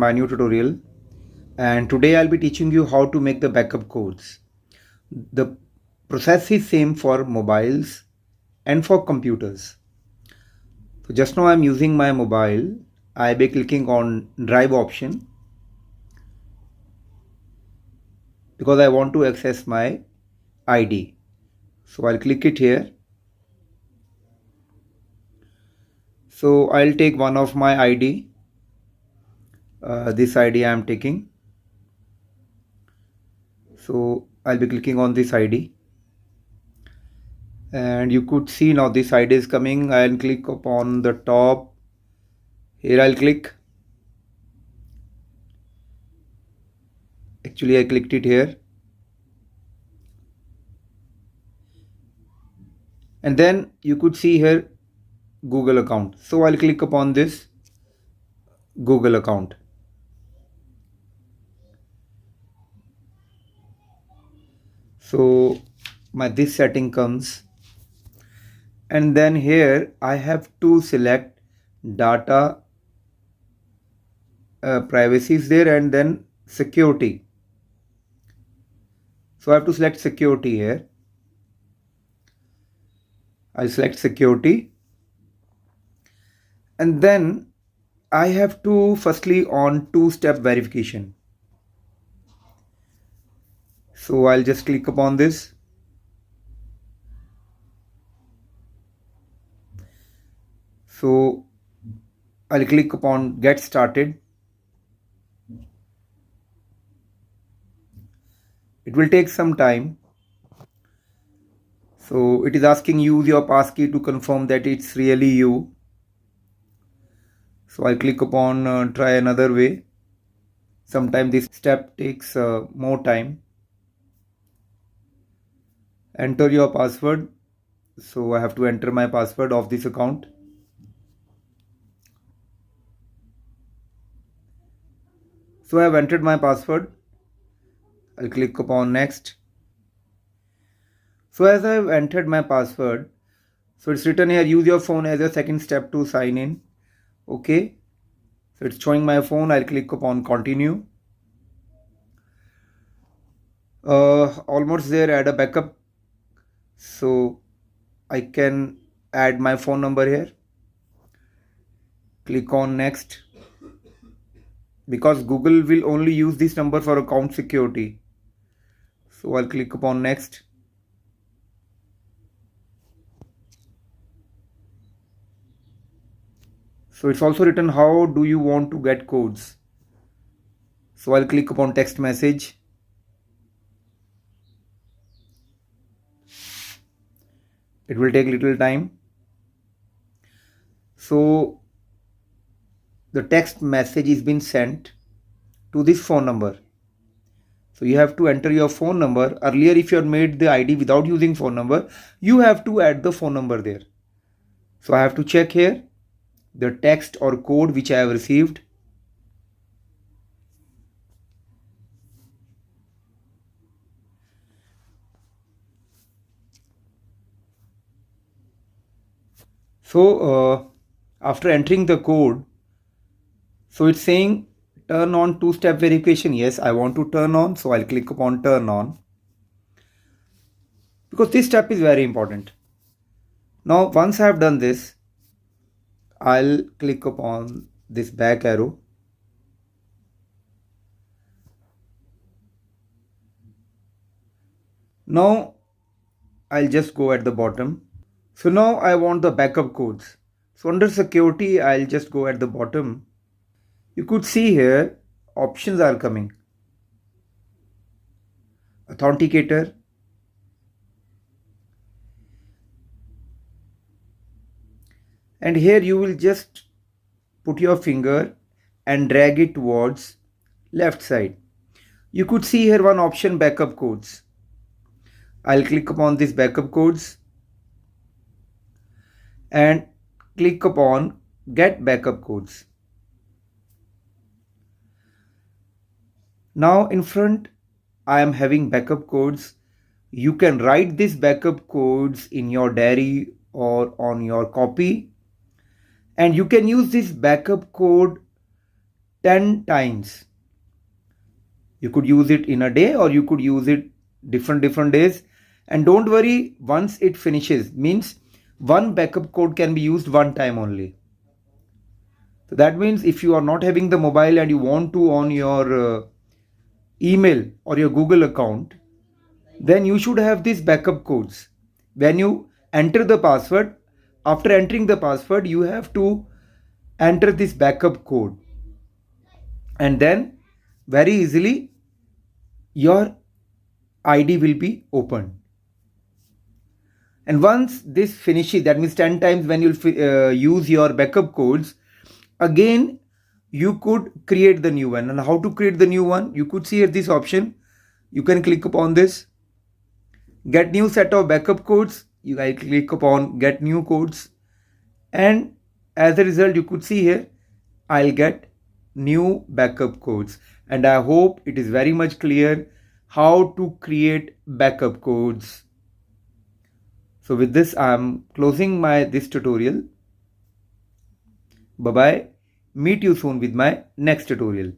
my new tutorial, and today I'll be teaching you how to make the backup codes. The process is same for mobiles and for computers. So just now I'm using my mobile. I'll be clicking on drive option because I want to access my ID. So I'll click it here. So I'll take one of my ID. This ID I'm taking. So I'll be clicking on this ID. And you could see now this ID is coming. I'll click upon the top. Here I'll click. Actually I clicked it here. And then you could see here Google account. So I'll click upon this Google account. So this setting comes, and then here I have to select data privacy is there, and then security. So I have to select security here. I select security, and then I have to firstly on two-step verification. So I'll just click upon this. So I'll click upon get started. It will take some time. So it is asking use your passkey to confirm that it's really you. So I'll click upon try another way. Sometimes this step takes more time. Enter your password. So I have to enter my password of this account. So I have entered my password. I'll click upon next. So as I have entered my password, so it's written here use your phone as a second step to sign in. Okay. So it's showing my phone. I'll click upon continue. Almost there, add a backup. So I can add my phone number here. Click on next. Because Google will only use this number for account security. So I'll click upon next. So it's also written how do you want to get codes. So I'll click upon text message. It will take little time. So the text message is been sent to this phone number. So you have to enter your phone number. Earlier, if you had made the ID without using phone number, you have to add the phone number there. So I have to check here the text or code which I have received. So after entering the code, so it's saying turn on two-step verification. Yes, I want to turn on. So I'll click upon turn on because this step is very important. Now, once I have done this, I'll click upon this back arrow. Now, I'll just go at the bottom. So now I want the backup codes. So under security, I'll just go at the bottom. You could see here options are coming. Authenticator. And here you will just put your finger and drag it towards left side. You could see here one option backup codes. I'll click upon this backup codes and click upon get backup codes. Now in front I am having backup codes. You can write these backup codes in your diary or on your copy, and you can use this backup code 10 times. You could use it in a day or you could use it different days. And don't worry, once it finishes, means one backup code can be used one time only. So that means if you are not having the mobile and you want to on your email or your Google account, then you should have these backup codes. When you enter the password, after entering the password, you have to enter this backup code, and then very easily your ID will be opened. And once this finishes, that means 10 times when you'll use your backup codes, again you could create the new one. And how to create the new one? You could see here this option. You can click upon this. Get new set of backup codes. You can click upon get new codes. And as a result, you could see here, I'll get new backup codes. And I hope it is very much clear how to create backup codes. So with this, I'm closing this tutorial. Bye bye. Meet you soon with my next tutorial.